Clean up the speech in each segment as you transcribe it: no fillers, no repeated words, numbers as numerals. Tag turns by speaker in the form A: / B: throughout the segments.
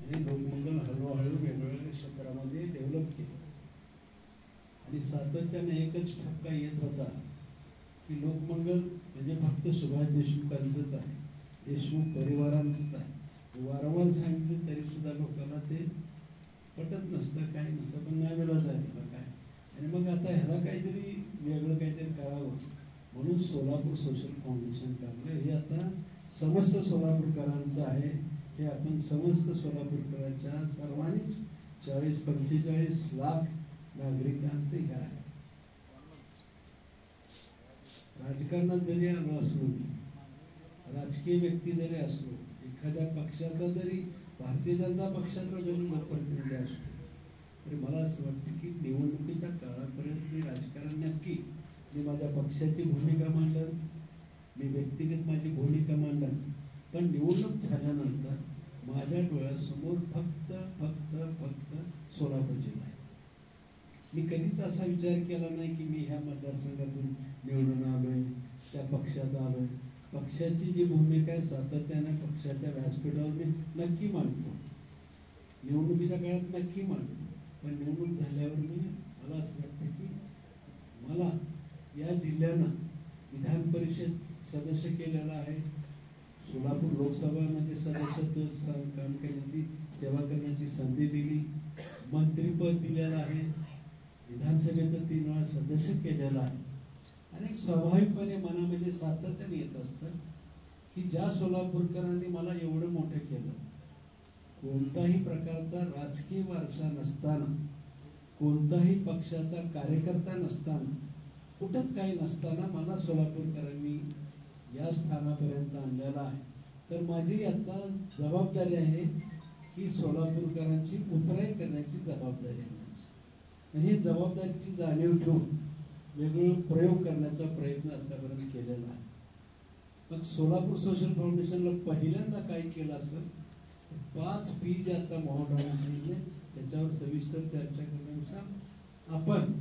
A: आणि लोकमंगल हळूहळू वेगवेगळ्या क्षेत्रामध्ये डेव्हलप केलं आणि सातत्याने एकच ठपका येत होता की लोकमंगल म्हणजे फक्त सुभाष देशमुखांचंच आहे, देशमुख परिवारांचंच आहे. वारंवार सांगितलं तरी सुद्धा लोकांना ते पटत नसतं, काही नसतं, पण नाईलाज आहे त्याला काय. आणि मग आता ह्याला काहीतरी वेगळं काहीतरी करावं म्हणून सोलापूर सोशल फाउंडेशन काढलं. हे आता समस्त सोलापूरकरांचं आहे. हे आपण समस्त सोलापूरकरांच्या सर्वांनीच 40-45 लाख नागरिकांचे हे आहे. राजकारणात जरी आलो असलो, राजकीय व्यक्ती जरी असलो, एखाद्या पक्षाचा जरी भारतीय जनता पक्षाचा जरी लोकप्रतिनिधी असतो, तरी मला असं वाटतं की निवडणुकीच्या काळापर्यंत मी राजकारण नक्की मी माझ्या पक्षाची भूमिका मांडन, मी व्यक्तिगत माझी भूमिका मांडन, पण निवडणूक झाल्यानंतर माझ्या डोळ्यासमोर फक्त फक्त फक्त सोलापूर जिल्हा आहे. मी कधीच असा विचार केला नाही की मी ह्या मतदारसंघातून निवडून आलोय, त्या पक्षात आलोय. पक्षाची जी भूमिका आहे सातत्याने पक्षाच्या व्यासपीठावर मी नक्की मांडतो, निवडणुकीच्या काळात नक्की मांडतो, पण निवडणूक झाल्यावर मला असं वाटतं की मला या जिल्ह्यानं विधान परिषद सदस्य केलेला आहे, सोलापूर लोकसभामध्ये सदस्यत्व काम करण्याची सेवा करण्याची संधी दिली, मंत्रीपद दिलेलं आहे, विधानसभेचं 3 वेळा सदस्य केलेलं आहे. आणि स्वाभाविकपणे मनामध्ये सातत्याने येत असतं की ज्या सोलापूरकरांनी मला एवढं मोठं केलं, कोणताही प्रकारचा राजकीय वारसा नसताना, कोणताही पक्षाचा कार्यकर्ता नसताना, कुठंच काही नसताना मला सोलापूरकरांनी या स्थानापर्यंत आणलेला आहे. तर माझी आता जबाबदारी आहे की सोलापूरकरांची उतराई करण्याची जबाबदारी आहे माझी. आणि ही जबाबदारीची जाणीव ठेवून वेगवेगळे प्रयोग करण्याचा प्रयत्न आतापर्यंत केलेला आहे. मग सोलापूर सोशल फाउंडेशनला पहिल्यांदा काय केलं असेल, 5 P जे आता मोहनरावांनी सांगितले त्याच्यावर सविस्तर चर्चा करण्यानुसार आपण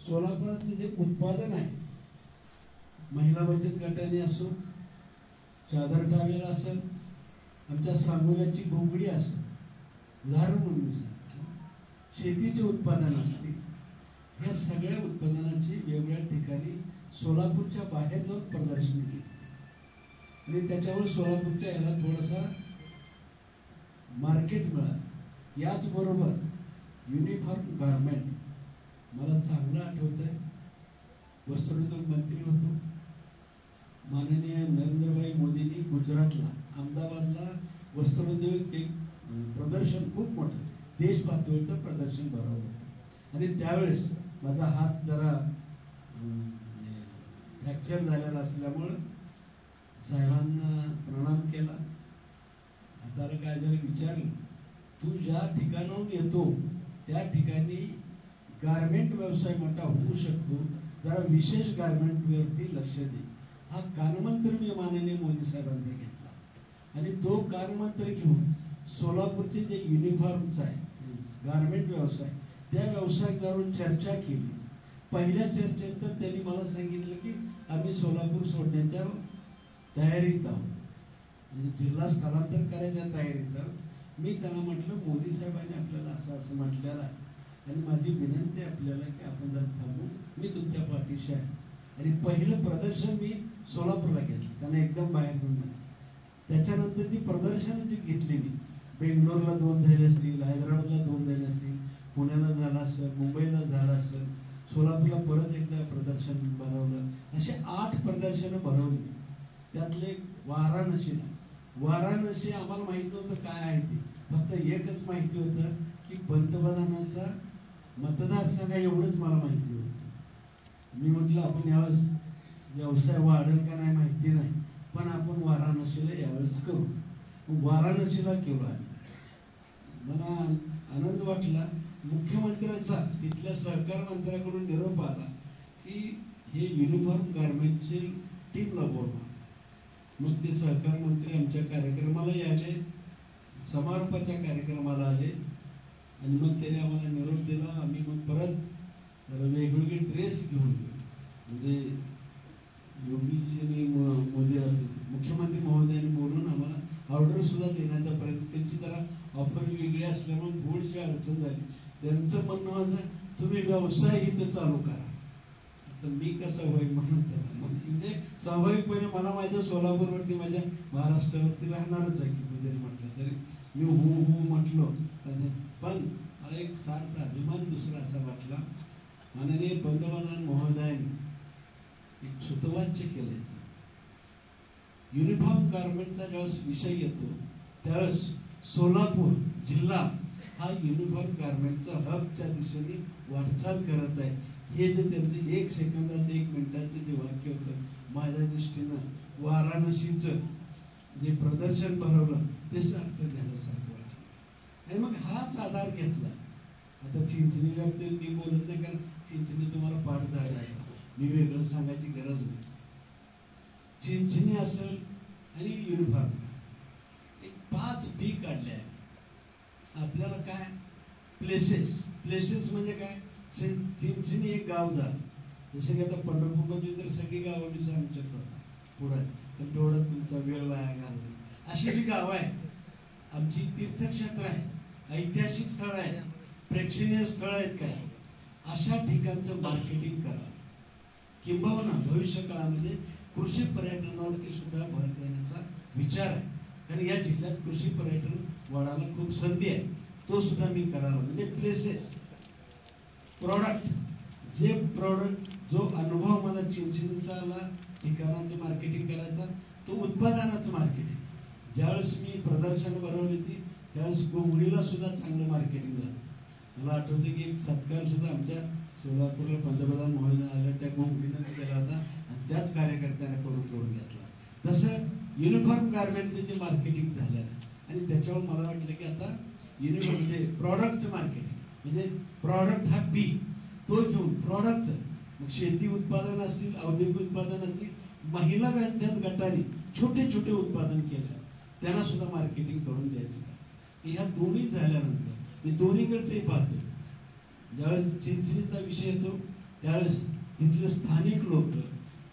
A: सोलापुरातले जे उत्पादन आहे, महिला बचत गटाने असो, चादर टावेल असेल, आमच्या सांगोल्याची घोंगडी असेल, उदाहरण म्हणून शेतीचे उत्पादन असतील, या सगळ्या उत्पादनाची वेगवेगळ्या ठिकाणी सोलापूरच्या बाहेर जाऊन प्रदर्शन केली आणि त्याच्यावर सोलापूरच्या याला थोडासा मार्केट मिळालं. याचबरोबर युनिफॉर्म गारमेंट, मला चांगलं आठवतंय, वस्त्रोद्योग मंत्री होतो माननीय नरेंद्रभाई मोदींनी गुजरातला अहमदाबादला वस्त्रोद्योग एक प्रदर्शन खूप मोठं देश पातळीचं प्रदर्शन भरवलं होतं. आणि त्यावेळेस माझा हात जरा फ्रॅक्चर झालेला असल्यामुळं साहेबांना प्रणाम केला. हाताला काय जरी विचारलं, तू ज्या ठिकाणाहून येतो त्या ठिकाणी गारमेंट व्यवसाय मोठा होऊ शकतो, जरा विशेष गारमेंटवरती लक्ष दे. हा कानमंत्र मी माननीय मोदी साहेबांचा घेतला आणि तो कानमंत्र घेऊन सोलापूरचे जे युनिफॉर्मचा आहे गारमेंट व्यवसाय, त्या व्यवसायादारांवर चर्चा केली. पहिल्या चर्चेत तर त्यांनी मला सांगितलं की आम्ही सोलापूर सोडण्याच्या तयारीत आहोत, म्हणजे जिल्हा स्थलांतर करायच्या तयारीत आहोत. मी त्यांना म्हटलं मोदी साहेबांनी आपल्याला असं असं म्हटलेलं आहे आणि माझी विनंती आपल्याला की आपण जर थांबू, मी तुमच्या पाठीशी आहे. आणि पहिलं प्रदर्शन मी सोलापूरला घेतलं, त्यांना एकदम बाहेर घेऊन जाणार. त्याच्यानंतर जी प्रदर्शनं जी घेतली मी बेंगलोरला 2 झाले असतील, हैदराबादला 2 झाले असतील, पुण्याला झालं असेल, मुंबईला झालं असेल, सोलापूरला परत एकदा प्रदर्शन भरवलं, असे 8 प्रदर्शनं भरवली. त्यातले वाराणसी आम्हाला माहित नव्हतं काय आहे ते, फक्त एकच माहिती होतं की पंतप्रधानाचा मतदारसंघ एवढंच मला माहिती होतं. मी म्हटलं आपण यावेळेस व्यवसाय वाढेल का नाही माहिती नाही, पण आपण वाराणसीला यावेळेस करू. वाराणसीला केलो आहे. मला आनंद वाटला. मुख्यमंत्र्यांचा तिथल्या सहकार मंत्र्याकडून निरोप आला की हे युनिफॉर्म गारमेंटची टीमला बोलवा. मग ते सहकार मंत्री आमच्या कार्यक्रमाला आले, समारोपाच्या कार्यक्रमाला आले आणि मग त्याने आम्हाला निरोप दिला. आम्ही मग परत वेगवेगळे ड्रेस घेऊन गेलो. म्हणजे योगीजींनी मोदी मुख्यमंत्री महोदयांनी बोलून आम्हाला ऑर्डर सुद्धा देण्याचा प्रयत्न, त्यांची जरा ऑफर वेगळी असल्यामुळे थोडीशी अडचण झाली. त्यांचं म्हणणं होतं तुम्ही व्यवसाय इथं चालू करा. तर मी कसं होईल म्हणून म्हणजे स्वाभाविकपणे मला माझ्या सोलापूरवरती माझ्या महाराष्ट्रावरती राहणारच आहे की जरी म्हटलं तरी मी हो म्हटलो. पण मला एक सार्थ अभिमान दुसरा असा वाटला, माननीय पंतप्रधान महोदयांनी एक सुतवाच्य केलं. युनिफॉर्म गारमेंटचा ज्यावेळेस विषय येतो त्यावेळेस सोलापूर जिल्हा हा युनिफॉर्म गारमेंटचा हबच्या दिशेने वाटचाल करत आहे. हे जे त्यांचं 1 सेकंदाचं 1 मिनिटाचं जे वाक्य होतं माझ्या दृष्टीनं वाराणसीचं जे प्रदर्शन भरवलं ते सार्थ झाल्यासारखं वाटलं. आणि मग हाच आधार घेतला. आता चिंचणी बाबतीत मी बोलत नाही, कारण चिंचणी तुम्हाला पाठ झाला आहे, मी वेगळं सांगायची गरज नाही. चिंचणी असेल आणि युनिफॉर्म एक 5 बी काढले आहे. आपल्याला काय प्लेसेस म्हणजे काय, चिंचणी एक गाव झालं. जसं की आता पंढरपूरमध्ये तर सगळी गावं मी सांगू शकतो पुढं, पण तेवढं तुमचा वेळ वाया घालवली. अशी जी गावं आहेत आमची तीर्थक्षेत्र आहे, ऐतिहासिक स्थळ आहे, प्रेक्षणीय स्थळ आहेत काय, अशा ठिकाणचं मार्केटिंग करावं. किंबहुना भविष्य काळामध्ये कृषी पर्यटनावरती सुद्धा भर देण्याचा विचार आहे. कारण या जिल्ह्यात कृषी पर्यटन वाढायला खूप संधी आहे, तो सुद्धा मी करावा. म्हणजे प्लेसेस, प्रॉडक्ट, जे प्रॉडक्ट जो अनुभव मला चिंचणीचा आला ठिकाणाचं मार्केटिंग करायचा, तो उत्पादनाचं मार्केटिंग. ज्यावेळेस मी प्रदर्शनं भरवली होती त्यावेळेस गोंगडीला सुद्धा चांगलं मार्केटिंग झालं. मला आठवतं की एक सत्कार सुद्धा आमच्या सोलापूरला पंतप्रधान महोदय आल्या त्या गोंगडीनंच केला होता आणि त्याच कार्यकर्त्याने करून घेतला. तसं युनिफॉर्म गारमेंटचं जे मार्केटिंग झालेलं आहे आणि त्याच्यावर मला वाटलं की आता युनिफॉर्म म्हणजे प्रॉडक्टचं मार्केटिंग, म्हणजे प्रॉडक्ट हा पी तो घेऊन प्रॉडक्टचं, मग शेती उत्पादन असतील, औद्योगिक उत्पादन असतील, महिला गटाने छोटे छोटे उत्पादन केलं त्यांना सुद्धा मार्केटिंग करून द्यायचं. ह्या दोन्ही झाल्यानंतर मी दोन्हीकडचंही पाहतो. ज्यावेळेस चिंचणीचा विषय येतो त्यावेळेस तिथले स्थानिक लोक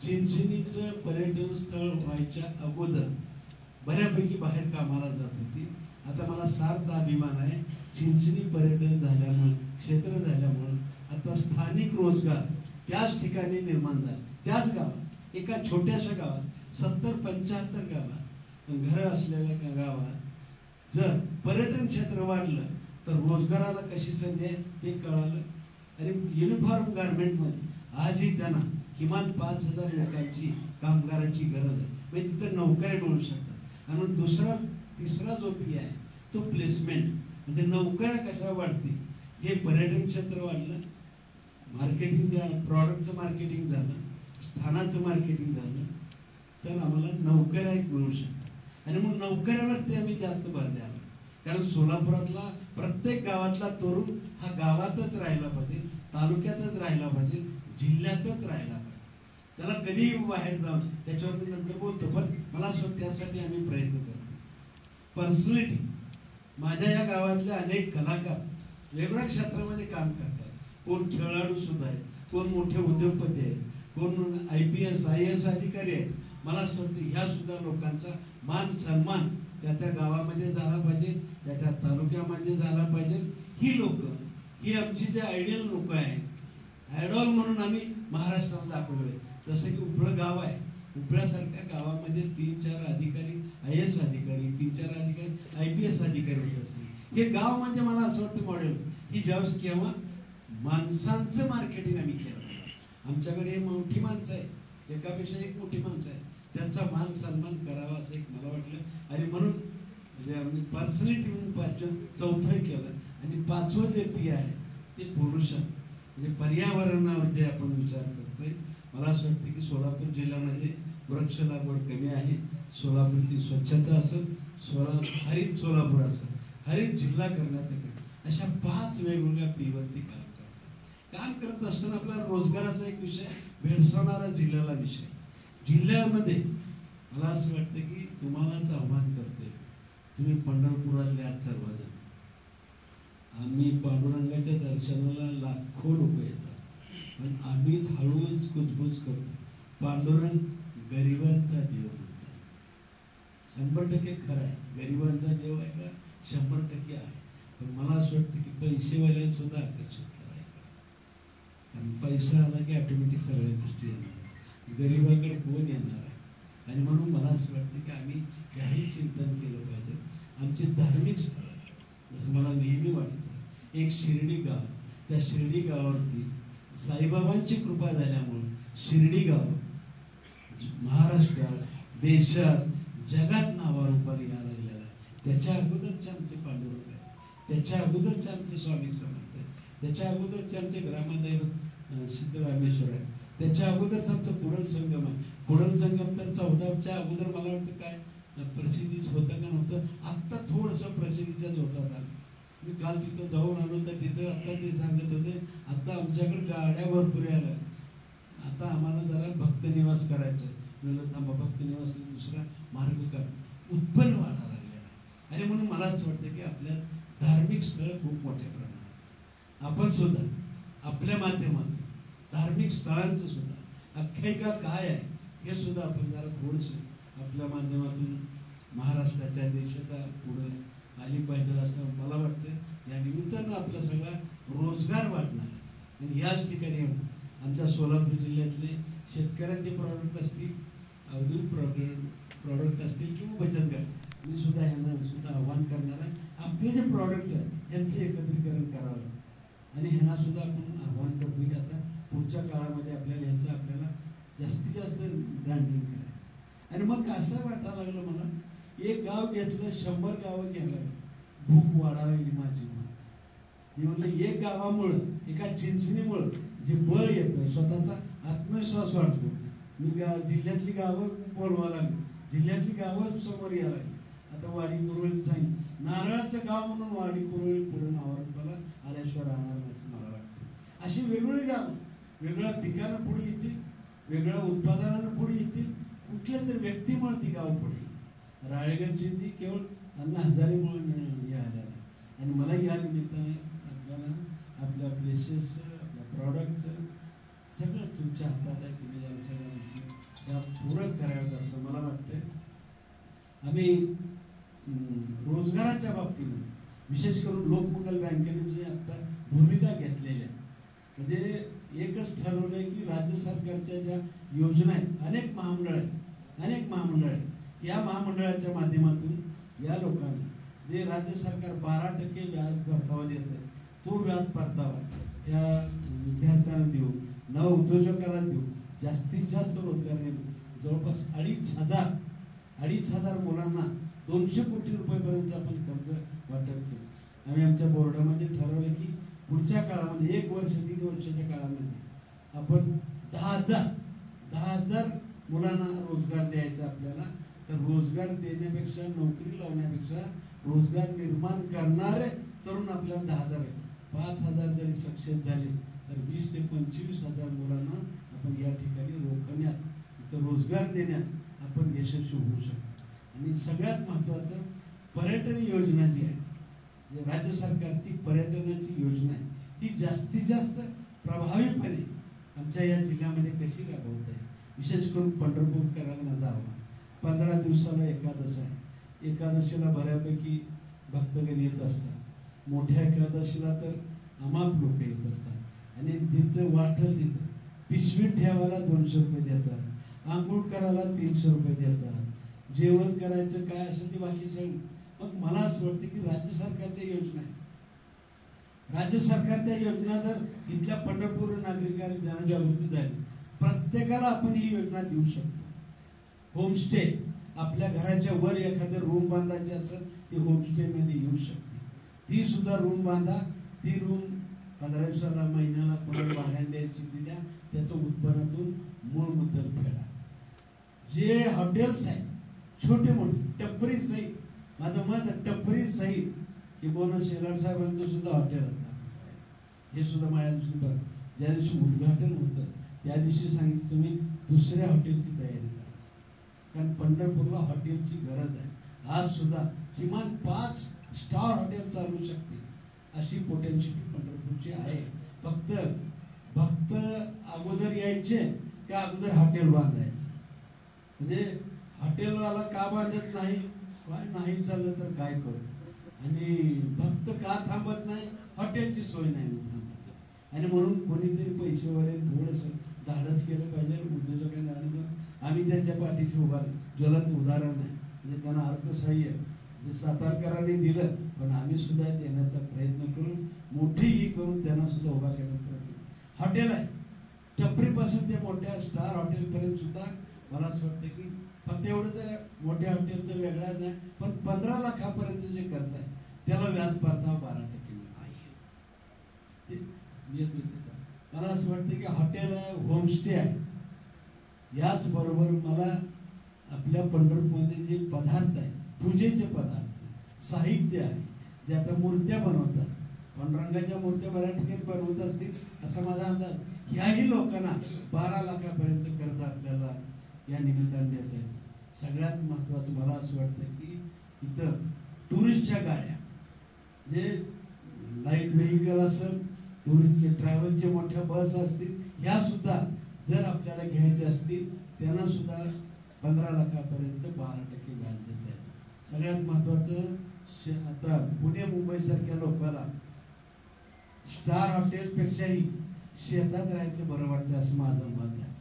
A: चिंचणीचं पर्यटन स्थळ व्हायच्या अगोदर बऱ्यापैकी बाहेर कामाला जात होती. आता मला सार्थ अभिमान आहे, चिंचणी पर्यटन झाल्यामुळे, क्षेत्र झाल्यामुळे आता स्थानिक रोजगार त्याच ठिकाणी निर्माण झाला. त्याच गावात, एका छोट्याशा गावात 70-75 गावात घरं असलेल्या गावात जर पर्यटन क्षेत्र वाढलं तर रोजगाराला कशी संधी आहे हे कळालं. आणि युनिफॉर्म गारमेंटमध्ये आजही त्यांना किमान 5,000 लोकांची कामगारांची गरज आहे. म्हणजे तिथं नोकऱ्या मिळू शकतात. आणि तिसरा जो पी आहे तो प्लेसमेंट, म्हणजे नोकऱ्या कशा वाढतील. हे पर्यटन क्षेत्र वाढलं, मार्केटिंग प्रॉडक्टचं मार्केटिंग झालं, स्थानाचं मार्केटिंग झालं तर आम्हाला नोकऱ्या मिळू शकतात. आणि मग नोकऱ्यावरती आम्ही जास्त भर द्यावा. कारण सोलापुरातला प्रत्येक गावातला तरुण हा गावातच राहिला पाहिजे, तालुक्यातच राहिला पाहिजे, जिल्ह्यातच राहिला पाहिजे. त्याला कधीही बाहेर जाऊन, त्याच्यावर मी नंतर बोलतो, पण मला असं त्यासाठी आम्ही प्रयत्न करतो. पर्सनॅलिटी, माझ्या या गावातले अनेक कलाकार वेगवेगळ्या क्षेत्रामध्ये काम करतात. कोण खेळाडू सुद्धा आहेत, कोण मोठे उद्योगपती आहेत, कोण IPS IAS अधिकारी आहेत. मला असं वाटतं ह्या सुद्धा लोकांचा मान सन्मान त्या त्या गावामध्ये झाला पाहिजे, त्या त्या तालुक्यामध्ये झाला पाहिजे. ही लोक, ही आमची जे आयडियल लोक आहेत, आयडॉल म्हणून आम्ही महाराष्ट्राला दाखवलोय. जसं की उपळं गाव आहे, उपळ्यासारख्या गावामध्ये 3-4 अधिकारी IAS अधिकारी, 3-4 अधिकारी IPS अधिकारी होत असतील. हे गाव म्हणजे मला असं वाटतं मॉडेल, की ज्यावेळेस केव्हा माणसांचं मार्केटिंग आम्ही केलं. आमच्याकडे मोठी माणसं आहे, एकापेक्षा एक मोठी माणसं आहे, त्यांचा मान सन्मान करावा असं एक मला वाटलं. आणि म्हणून म्हणजे आम्ही पर्सनॅलिटी म्हणून 4थं केलं. आणि 5वं जे पी आहे ते पोल्युशन, म्हणजे पर्यावरणावर जे आपण विचार करतोय. मला असं वाटतं की सोलापूर जिल्ह्यामध्ये वृक्ष लागवड कमी आहे. सोलापूरची स्वच्छता असेल, हरित सोलापूर असेल, हरित जिल्हा करण्याचं काम, अशा 5 वेगवेगळ्या पीवरती काम करत असताना आपला रोजगाराचा एक विषय भेडसावणारा जिल्ह्याला विषय. जिल्ह्यामध्ये मला असं वाटतं की तुम्हालाच आव्हान करतोय, तुम्ही पंढरपुरातले आहात सर्वजण. आम्ही पांडुरंगाच्या दर्शनाला लाखो लोक येतात, पण आम्हीच हळूच कुजबुज करतो. पांडुरंग गरिबांचा देव म्हणतात. 100% खरं आहे, गरिबांचा देव आहे का? 100% आहे. पण मला असं वाटतं की पैसेवाल्याला सुद्धा आकर्षित करायचं, कारण पैसा आला की ऑटोमॅटिक सगळ्या गोष्टी येणार, गरिबाकडे कोण येणार आहे. आणि म्हणून मला असं वाटतं की आम्ही काही चिंतन केलं पाहिजे. आमची धार्मिक स्थळं, जसं मला नेहमी वाटतं, एक शिर्डी गाव, त्या शिर्डी गावावरती साईबाबांची कृपा झाल्यामुळं शिर्डी गाव महाराष्ट्रात, देशात, जगात नावारूपाला यायला लागलेला आहे. त्याच्या अगोदरचे आमचे पांडुरंग आहे, त्याच्या अगोदरचे आमचे स्वामी समर्थ आहे, त्याच्या अगोदरचे आमचे ग्रामदैवत सिद्धरामेश्वर आहे, त्याच्या अगोदरच आमचं कुडल संगम आहे. कुडल संगम तर 14च्या अगोदर मला वाटतं काय प्रसिद्धीच होतं का नव्हतं, आत्ता थोडंसं प्रसिद्धीच्याच होतात आलं. मी काल तिथं जाऊन आलो तर तिथं आत्ता ते सांगत होते, आत्ता आमच्याकडे गाड्या भरपूर आल्या, आता आम्हाला जरा भक्तनिवास करायचं आहे. म्हणलं थांबा, भक्तनिवासला दुसरा मार्ग का उत्पन्न वाढायला लागलेला आहे. आणि म्हणून मला असं वाटतं की आपल्या धार्मिक स्थळं खूप मोठ्या प्रमाणात आपण सुद्धा आपल्या माध्यमातून धार्मिक स्थळांचं सुद्धा आख्यायिका काय आहे हे सुद्धा आपण जरा थोडंसं आपल्या माध्यमातून महाराष्ट्राच्या देशाच्या पुढे आली पाहिजे असं मला वाटतं. या निमित्तानं आपला सगळा रोजगार वाढणार. आणि याच ठिकाणी आमच्या सोलापूर जिल्ह्यातले शेतकऱ्यांचे प्रॉडक्ट असतील, औद्योगिक प्रॉडक्ट असतील किंवा बचत गट, मी सुद्धा यांना सुद्धा आव्हान करणार आहे, आपले जे प्रॉडक्ट आहेत यांचं एकत्रीकरण करावं. आणि ह्यांना सुद्धा आपण आव्हान करतो की आता पुढच्या काळामध्ये आपल्याला जास्तीत जास्त ब्रँडिंग करायचं. आणि मग असं वाटायला लागलं मला, एक गाव घेतलं 100 गावं घ्यायला भूक वाढावी माझी. मी म्हणलं एक गावामुळं, एका चिंचणीमुळं जे बळ येतं, स्वतःचा आत्मविश्वास वाढतो. मी जिल्ह्यातली गावं बोलवा लागलो, जिल्ह्यातली गावं समोर यायला लागली. आता वाडी कुरवळी सांगितलं, नारळाचं गाव म्हणून वाडी कुरवळी पुढे नावारूपाला आल्याशिवाय राहणार नाही असं मला वाटतं. अशी वेगवेगळी गावं वेगळ्या पिकानं पुढे येतील, वेगळ्या उत्पादनानं पुढे येतील, कुठल्या तरी व्यक्तीमुळे ती गाव पुढे येईल. राळेगणची ती केवळ अण्णा हजारेमुळे हे आलेलं आहे. आणि मला या निमित्ताने आपल्याला आपल्या प्लेसेसचं, आपल्या प्रॉडक्टचं सगळं तुमच्या हातात आहे. तुम्ही या सगळ्या गोष्टी त्या पूरक कराव्यात असं मला वाटतं. आम्ही रोजगाराच्या बाबतीमध्ये विशेष करून लोकमंगल बँकेने जे आता भूमिका घेतलेल्या आहे, म्हणजे एकच ठरवलंय की राज्य सरकारच्या ज्या योजना आहेत, अनेक महामंडळ आहेत, या महामंडळाच्या माध्यमातून या लोकांना जे राज्य सरकार 12% व्याज परतावा देत आहे, तो व्याज परतावा त्या विद्यार्थ्यांना देऊ, नव उद्योजकांना देऊ, जास्तीत जास्त रोजगार देऊ. जवळपास 2,500 मुलांना 200 कोटी रुपयापर्यंत आपण कर्ज वाटप केलं. आम्ही आमच्या बोर्डामध्ये ठरवलं की पुढच्या काळामध्ये 1 वर्ष 1.5 वर्षाच्या काळामध्ये आपण 10,000 मुलांना रोजगार द्यायचा आपल्याला. तर रोजगार देण्यापेक्षा, नोकरी लावण्यापेक्षा रोजगार निर्माण करणारे तरुण आपल्याला 10,000 आहे. 5,000 जरी सक्सेस झाले तर 20,000 ते 25,000 मुलांना आपण या ठिकाणी रोखण्यात, इथं रोजगार देण्यात आपण यशस्वी होऊ शकतो. आणि सगळ्यात महत्त्वाचं, पर्यटन योजना जी आहे, राज्य सरकारची पर्यटनाची योजना आहे, ही जास्तीत जास्त प्रभावीपणे आमच्या या जिल्ह्यामध्ये कशी राबवत आहे. विशेष करून पंढरपूरकरांना माझं आव्हान, 15 दिवसाला एकादश आहे, एकादशीला बऱ्यापैकी भक्तगण येत असतात, मोठ्या एकादशीला तर अमाप लोक येत असतात. आणि तिथं वाटेल तिथं पिशवी ठेवायला 200 रुपये देतात, आंघोळ करायला 300 रुपये देतात, जेवण करायचं काय असेल ते बाकी सगळं. मग मला असं वाटतं की राज्य सरकारच्या योजना आहे, राज्य सरकारच्या योजना जर इथल्या पंढरपूर नागरिकांनी जनजागृती झाली, प्रत्येकाला आपण ही योजना देऊ शकतो. होमस्टे, आपल्या घराच्या वर एखादं रूम बांधायची असेल ती होमस्टेमध्ये येऊ शकते, ती सुद्धा रूम बांधा. ती रूम 15 दिवसाला, महिन्याला कोणाला भाड्याने द्यायची ती द्या, त्याचं उत्पन्नातून मूळ मुद्दल फेडा. जे हॉटेल्स आहेत छोटे मोठे, टपरी सहित, माझं मत टपरी सहित, किंवा शेलार साहेबांचं सुद्धा हॉटेल आहे, हे सुद्धा माझ्या दृष्टीने बघा. ज्या दिवशी उद्घाटन होतं त्या दिवशी सांगितलं तुम्ही दुसऱ्या हॉटेलची तयारी करा, कारण पंढरपूरला हॉटेलची गरज आहे. आज सुद्धा किमान 5 स्टार हॉटेल चालू शकते अशी पोटेन्शियल पंढरपूरची आहे. फक्त भक्त अगोदर यायचे त्या अगोदर हॉटेल बांधायचं. म्हणजे हॉटेलवाला का बांधत नाही, काय नाही चाललं तर काय करू. आणि भक्त तिथं का थांबत नाही? हॉटेलची सोय नाही म्हणून थांबत. आणि म्हणून कोणीतरी पैसेवाले थोडंसं धाडस केलं पाहिजे. उद्योजकांनी आणि आम्ही त्यांच्या पाठीशी उभा ज्वलंत उदाहरण आहे. म्हणजे त्यांना अर्थसहाय्य जे सातारकरांनी दिलं, पण आम्ही सुद्धा देण्याचा प्रयत्न करून मोठी ही करून त्यांना सुद्धा उभा करण्याचा प्रयत्न. हॉटेल आहे, टपरीपासून ते मोठ्या स्टार हॉटेलपर्यंत सुद्धा मला असं वाटतं की फक्त एवढं तर मोठ्या हॉटेलचं वेगळाच नाही, पण 15 लाखापर्यंत जे कर्ज आहे त्याला व्याज परतावा 12% येतो. मला असं वाटतं की हॉटेल आहे, होमस्टे आहे. याच बरोबर मला आपल्या पंढरपूरमध्ये जे पदार्थ आहेत, पूजेचे पदार्थ, साहित्य आहे, जे आता मूर्त्या बनवतात, पांडुरंगाच्या मूर्त्या बऱ्याच ठिकाणी बनवत असतील असा माझा अंदाज. ह्याही लोकांना 12 लाखापर्यंत कर्ज आपल्याला या निमित्ताने देत आहेत. सगळ्यात महत्त्वाचं मला असं वाटतं की इथं टुरिस्टच्या गाड्या, जे लाईट व्हेकल असेल, टुरिस्टचे ट्रॅव्हलचे मोठ्या बस असतील, ह्या सुद्धा जर आपल्याला घ्यायच्या असतील त्यांना सुद्धा 15 लाखापर्यंत 12% व्याज देत आहेत. सगळ्यात महत्त्वाचं आता पुणे मुंबई सारख्या लोकांना स्टार हॉटेलपेक्षाही शेतात राहायचं बरं वाटतं असं माझं मत आहे.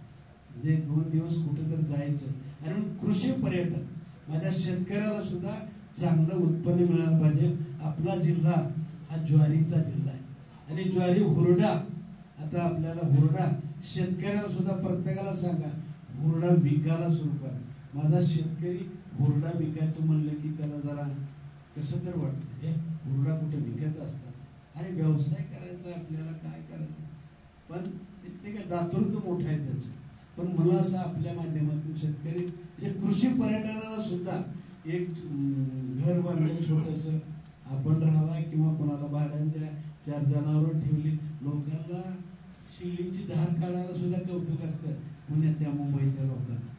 A: म्हणजे 2 दिवस कुठे तर जायचं आणि कृषी पर्यटन, माझ्या शेतकऱ्याला सुद्धा चांगलं उत्पन्न मिळालं पाहिजे. आपला जिल्हा हा ज्वारीचा जिल्हा आहे आणि ज्वारी हुरडा, आता आपल्याला हुरडा शेतकऱ्याला सुद्धा प्रत्येकाला सांगा हुरडा विकायला सुरू करा. माझा शेतकरी हुरडा विकायचं म्हणलं की त्याला जरा कसं तर वाटतं, हे हुरडा कुठे विकत असतात. अरे व्यवसाय करायचा आपल्याला, काय करायचं, पण ते काय दातृत्व मोठं आहे त्याचं. पण मला असं आपल्या माध्यमातून शेतकरी म्हणजे कृषी पर्यटनाला सुद्धा एक घर बांधून छोटंसं आपण राहावा किंवा कोणाला भाड्याने द्या, 4 जनावरं ठेवली, लोकांना शिळीची धार काढायला सुद्धा कौतुक असतं. पुण्याच्या मुंबईच्या लोकांना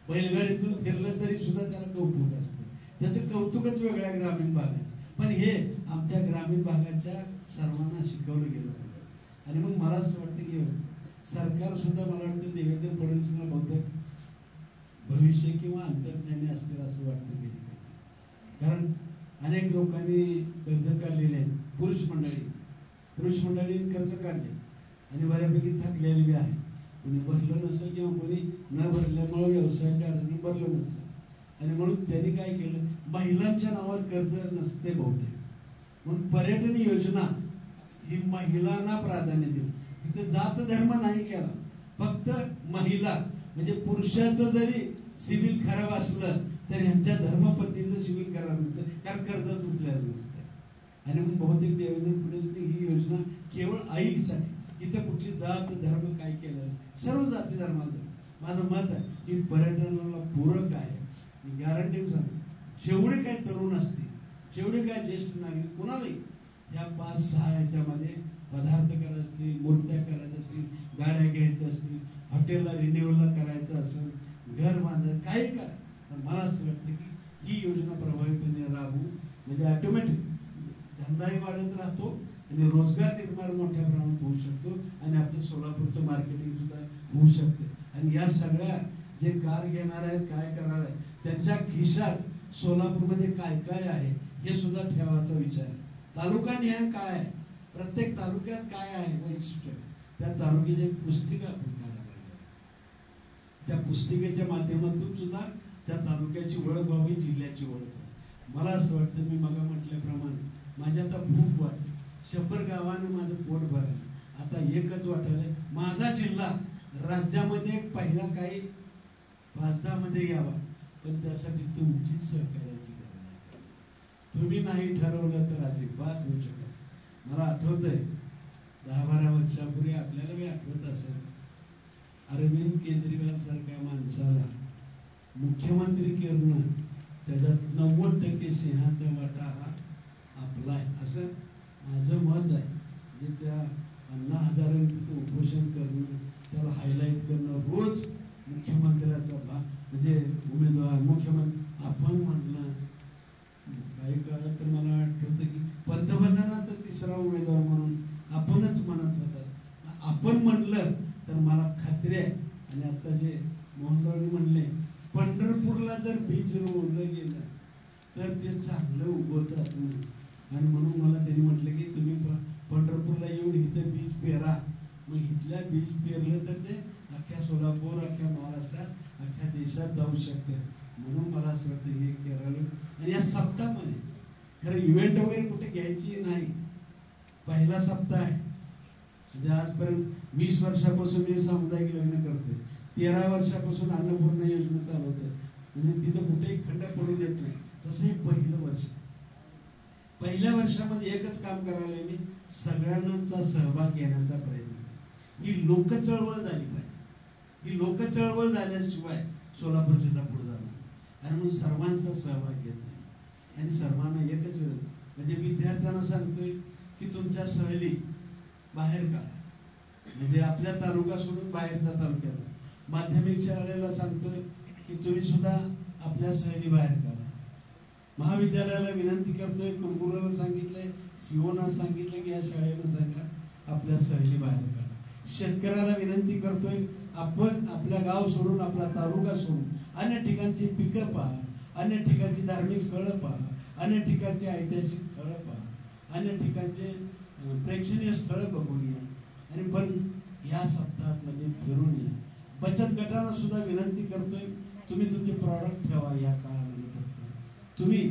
A: बैलगाडीतून फिरलं तरी सुद्धा त्याला कौतुक असतं. त्याचं कौतुकच वेगळ्या ग्रामीण भागाचं. पण हे आमच्या ग्रामीण भागाच्या सर्वांना शिकवलं गेलं पाहिजे. आणि मग मला असं वाटतं की सरकार सुद्धा मला वाटतं देवेंद्र फडणवीसला बहुतेक भविष्य किंवा अंतर्ज्ञानी असतील असं वाटतं कधी कधी. कारण अनेक लोकांनी कर्ज काढलेले आहेत, पुरुष मंडळीने कर्ज काढले आणि बऱ्यापैकी थकलेली बी आहे. कोणी भरलं नसेल किंवा कोणी न भरल्यामुळे व्यवसायाच्या अडचणी भरलं नसेल. आणि म्हणून त्यांनी काय केलं, महिलांच्या नावावर कर्ज नसते बहुतेक, म्हणून पर्यटन योजना ही महिलांना प्राधान्य दिलं. तिथे जात धर्म नाही केला, फक्त महिला म्हणजे पुरुषाचं जरी सिव्हिल खराब असलं तर ह्यांच्या धर्मपत्नीचं सिव्हिल खराब नसतं, कारण कर्जच उचलेलं नसतं. आणि मग बहुतेक देवेंद्र फडणवीसने ही योजना केवळ आईसाठी, इथं कुठली जात धर्म काय केलं, सर्व जाती धर्माचं माझं मत आहे की पर्यटनाला पूरक आहे. गॅरंटी सांगतो, जेवढे काही तरुण असतील, जेवढे काय ज्येष्ठ नागरिक, कुणालाही या 5-6 याच्यामध्ये पदार्थ करायचे असतील, मूर्त्या करायच्या असतील, गाड्या घ्यायच्या असतील, हॉटेलला रिन्युअलला करायचं असेल, घर बांधायचं, काही करा. पण मला असं वाटतं की ही योजना प्रभावीपणे राबवू म्हणजे ऑटोमॅटिक धंदाही वाढत राहतो आणि रोजगार निर्माण मोठ्या प्रमाणात होऊ शकतो आणि आपलं सोलापूरचं मार्केटिंग सुद्धा होऊ शकते. आणि या सगळ्या जे कार घेणार आहेत, काय करणार आहेत, त्यांच्या खिशात सोलापूरमध्ये काय काय आहे हे सुद्धा ठेवायचा विचार आहे. तालुका निहाय काय आहे, प्रत्येक तालुक्यात काय आहे वैशिष्ट्य, त्या तालुक्याची पुस्तिका आपण काढायला पाहिजे. त्या पुस्तिकेच्या माध्यमातून सुद्धा त्या तालुक्याची ओळख व्हावी, जिल्ह्याची ओळख व्हावी. मला असं वाटतं, मी मग म्हटल्याप्रमाणे माझी आता भूक वाटते, 100 गावानं माझं पोट भरलं. आता एकच वाटायला, माझा जिल्हा राज्यामध्ये पहिला काही 5-10 मध्ये यावा, पण त्यासाठी तुमचीच सहकार्याची गरज आहे. तुम्ही नाही ठरवलं तर अजिबात होऊ शकत. मला आठवतंय 10-12 वर्षापूर्वी, आपल्याला बी आठवत असेल, अरविंद केजरीवाल सारख्या माणसाला मुख्यमंत्री करणं, त्याच्यात 90% सिंहाचा वाटा हा आपला आहे असं माझं मत आहे. म्हणजे त्या 50,000 तिथं उपोषण करणं, त्याला हायलाईट करणं, रोज मुख्यमंत्र्याचा म्हणजे उमेदवार मुख्यमंत्री आपण म्हटलं. काही काळात तर मला आठवतं की पंतप्रधानाचा 3रा उमेदवार म्हणून आपणच म्हणत होता. आपण म्हटलं तर मला खात्री आहे. आणि आता जे मोहनरावनी म्हणले, पंढरपूरला जर बीज रोवलं गेलं तर ते चांगलं उगवतं असं नाही. आणि म्हणून मला त्यांनी इथल्या बीज पेरलं तर ते अख्ख्या सोलापूर, अख्ख्या महाराष्ट्रात, अख्ख्या देशात जाऊ शकते. म्हणून मला असं वाटतं हे केरळ आणि या सप्ताहामध्ये खरं इव्हेंट वगैरे कुठे घ्यायची नाही. पहिला सप्ताह आहे. म्हणजे आजपर्यंत 20 वर्षापासून मी सामुदायिक लग्न करतोय, 13 वर्षापासून अन्नपूर्णा योजना चालवतोय. म्हणजे तिथं कुठेही खंड पडू देत नाही. तसं हे पहिलं वर्ष. पहिल्या वर्षामध्ये एकच काम करायला मी सगळ्यांचा सहभाग घेण्याचा प्रयत्न केला. ही लोक चळवळ झाली पाहिजे. ही लोक चळवळ झाल्याशिवाय सोलापूर जिल्हा पुढे जाणार. आणि म्हणून सर्वांचा सहभाग घेतोय आणि सर्वांना एकच वेळ म्हणजे विद्यार्थ्यांना सांगतोय की तुमच्या सहली बाहेर काढा. म्हणजे आपल्या तालुका सोडून बाहेरच्या तालुक्याला. माध्यमिक शाळेला सांगतोय की तुम्ही सुद्धा आपल्या सहली बाहेर काढा. महाविद्यालयाला विनंती करतोय, कुलगुरूला सांगितलंय, सीओना सांगितलं की या शाळेला सांगा आपल्या सहली बाहेर काढा. शेतकऱ्याला विनंती करतोय, आपण आपल्या गाव सोडून, आपला तालुका सोडून अन्य ठिकाणची पिकं पहा, अन्य ठिकाणची धार्मिक स्थळं पहा, अन्य ठिकाणची ऐतिहासिक स्थळं पहा, अन्य ठिकाणचे प्रेक्षणीय स्थळं बघून या आणि पण या सप्ताहामध्ये फिरून या. बचत गटांना सुद्धा विनंती करतोय, तुम्ही तुमचे प्रॉडक्ट ठेवा या काळामध्ये. फक्त तुम्ही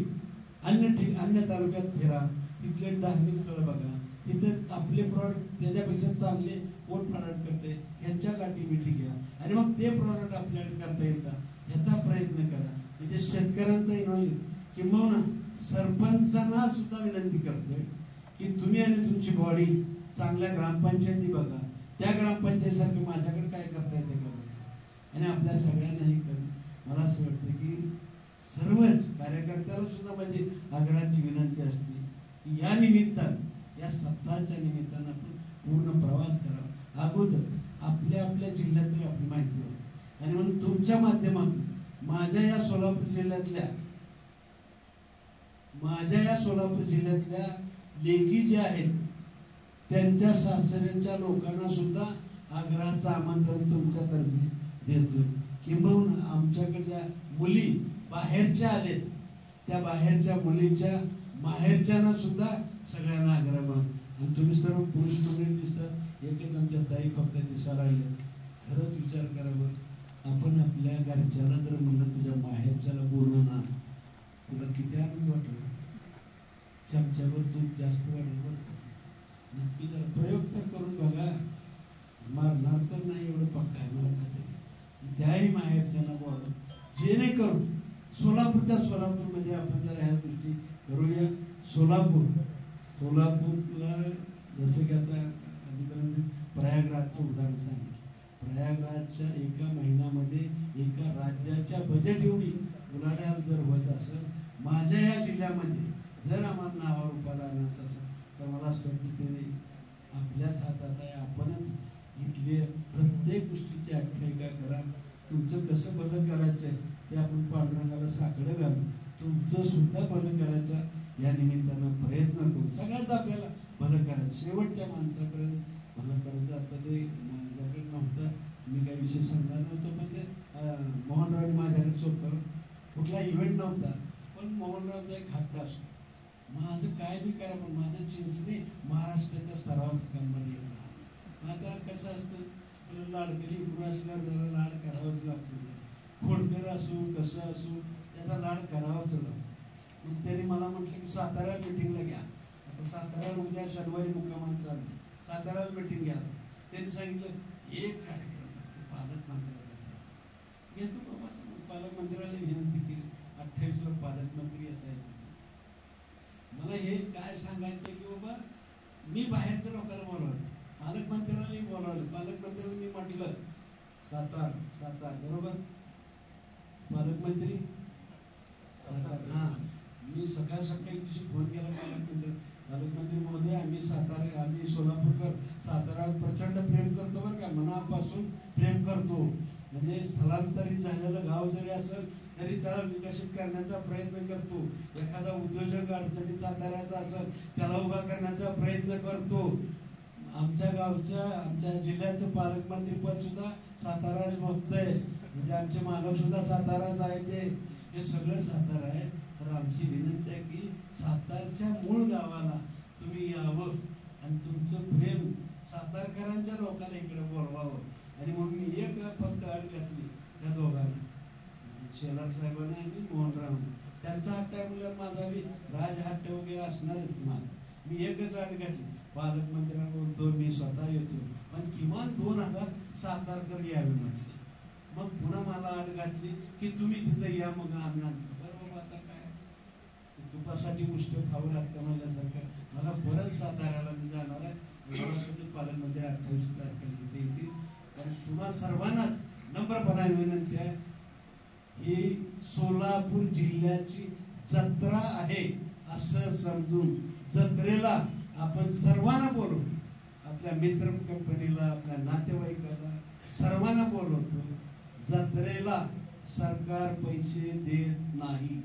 A: अन्य तालुक्यात फिरा, तिथले धार्मिक स्थळं बघा, तिथे आपले प्रॉडक्ट त्याच्यापेक्षा चांगले कोण प्रॉडक्ट करते यांच्या गाठी मिठी घ्या आणि मग ते प्रॉडक्ट आपल्याकडे करता येतात याचा प्रयत्न करा. म्हणजे शेतकऱ्यांचाही नाही, किंबहुना सरपंचांना सुद्धा विनंती करतोय की तुम्ही आणि तुमची बॉडी चांगल्या ग्रामपंचायती बघा, त्या ग्रामपंचायतीसारखं माझ्याकडे काय करता येते का बघा. आणि आपल्या सगळ्यांनाही मला असं वाटतं की सर्वच कार्यकर्त्याला सुद्धा माझी आग्रहाची विनंती असते की या निमित्तानं, या सप्ताहाच्या निमित्तानं आपण पूर्ण प्रवास करावा. अगोदर आपल्या आपल्या जिल्ह्यातील आपली माहिती होती आणि म्हणून तुमच्या माध्यमातून माझ्या या सोलापूर जिल्ह्यातल्या लेकी जे आहेत त्यांच्या सासऱ्यांच्या लोकांना सुद्धा आग्रहाचं आमंत्रण तुमच्यातर्फे देतोय. किंबहुना आमच्याकडे ज्या मुली बाहेरच्या आलेत त्या बाहेरच्या मुलींच्या माहेरच्यांना सुद्धा सगळ्यांना आग्रह करा. आणि तुम्ही सर्व पुरुष मंडळी दिसतात, एकच आमच्या ताई फक्त दिसायला लागल्या. खरंच विचार करावं, आपण आपल्या घरच्याला जर म्हणलं तुझ्या माहेरच्याला बोलू ना, तुला किती आनंद वाटलं. चमच्यावर तूप जास्त वाटलं. नक्की जरा प्रयोग तर करून बघा. मारणार तर नाही एवढं पक्का आहे मला खात्री. त्याही माहेरच्याला बोलू, जेणेकरून सोलापूरमध्ये आपण जर ह्या गोष्टी करूया. सोलापूरला जसं की आता प्रयागराजचं उदाहरण सांगितलं. प्रयागराजच्या एका महिन्यामध्ये एका राज्याच्या बजेट एवढी उलाढाल जर होत असेल, माझ्या या जिल्ह्यामध्ये जर आम्हाला नावा रूपाला आणायचं असेल तर मला असं वाटतं ते आपल्याच हातात आहे. आपणच इथले प्रत्येक गोष्टीची आख्यायिका करा. तुमचं कसं बदल करायचं आहे ते आपण पांडुरंगाला साकडं घालून तुमचं सुद्धा बदल करायचा या निमित्तानं प्रयत्न करू. सगळ्याच आपल्याला भलं करायचं, शेवटच्या माणसापर्यंत भलं करायचं. आता ते माझ्याकडे नव्हतं, मी काही विषय सांगणार नव्हतो, पण ते मोहनराव माझ्याकडे सोपं कुठला इव्हेंट नव्हता, पण मोहनरावचा एक हट्ट असतो, माझं काय बी करा पण माझं चिंचणी महाराष्ट्राच्या स्तरावर कामाला येणार. आता कसं असतं, लाडकरी गुरु असल्यावर जरा लाड करावाच लागतो. खोडकर असू कसं असू त्याचा लाड करावाच लागतो. मग त्यांनी मला म्हटलं की सातारा मिटिंगला घ्या. आता सातारा उद्या शनिवारी मुक्कामाला चालले, साताऱ्याला मिटिंग घ्या. त्यांनी सांगितलं एक कार्यक्रम पालकमंत्र्याचा घेतो बाबा. पालकमंत्र्याला विनंती केली, 28ला पालकमंत्री येत आहेत. मला हे काय सांगायचं की बाबा मी बाहेरच्या लोकांना बोलवलं, पालकमंत्र्यालाही बोलावलं. पालकमंत्र्याला मी म्हटलं सातारा बरोबर पालकमंत्री सातारा. हां, मी सकाळी दिवशी फोन केला पालकमंत्री महोदय, आम्ही सोलापूरकर साताऱ्यात प्रचंड प्रेम करतो बरं का, मनापासून प्रेम करतो. म्हणजे स्थलांतरित झालेलं गाव जरी असेल तरी त्याला विकसित करण्याचा प्रयत्न करतो. एखादा उद्योजक अडचणीत साताऱ्याचा असेल त्याला उभा करण्याचा प्रयत्न करतो. आमच्या जिल्ह्याचं पालकमंत्री पद सुद्धा साताराच बघतंय. म्हणजे आमचे मालक सुद्धा साताराच आहे. हे सगळं सातारा आहे. तर आमची विनंती आहे की सातारच्या मूळ गावाला तुम्ही यावं आणि तुमचं प्रेम सातारकरांच्या लोकांना इकडे बोलवावं. आणि मग मी एक फक्त अट घातली त्या दोघांना, शेलार साहेबांना आणि मोहनरावना. त्यांचा हट्ट आहे म्हणल्यावर माझा बी राजहट्ट वगैरे असणारच की माझा. मी एकच अट घातली, पालकमंत्र्यांना बोलतो, मी स्वतः येतो, पण किमान 2000 सातारकर यावे म्हटले. मग पुन्हा मला अट घातली की तुम्ही तिथे या, मग आम्ही आणतो. बरोबर, आता काय तुपासाठी उष्ट खावं लागतं म्हणल्यासारखं मला परत साताऱ्याला मी जाणार आहे. पालकमंत्री 28 तारखेला तिथे येतील. कारण तुम्हा सर्वांनाच नम्रपणाने विनंती आहे, ही सोलापूर जिल्ह्याची जत्रा आहे असं समजून जत्रेला आपण सर्वांना बोलवतो. आपल्या मित्र कंपनीला, आपल्या नातेवाईकाला सर्वांना बोलवतो. जत्रेला सरकार पैसे देत नाही.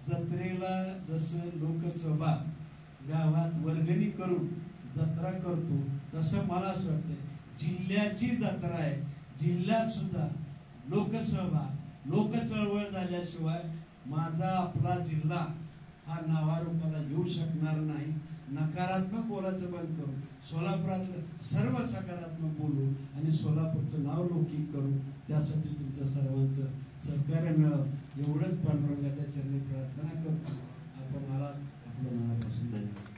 A: जत्रेला जसं लोकसभा गावात वर्गणी करून जत्रा करतो, तसं मला असं वाटतं जिल्ह्याची जत्रा आहे. जिल्ह्यात सुद्धा लोकसभा, लोकचळवळ झाल्याशिवाय माझा आपला जिल्हा हा नावारूपाला येऊ शकणार नाही. नकारात्मक बोलायचं बंद करू, सोलापुरातलं सर्व सकारात्मक बोलू आणि सोलापूरचं नाव लौकिक करू. त्यासाठी तुमच्या सर्वांचं सहकार्य मिळावं एवढंच पांडुरंगाच्या चरणी प्रार्थना करतो. आपण मला आपल्या मनापासून धन्यवाद.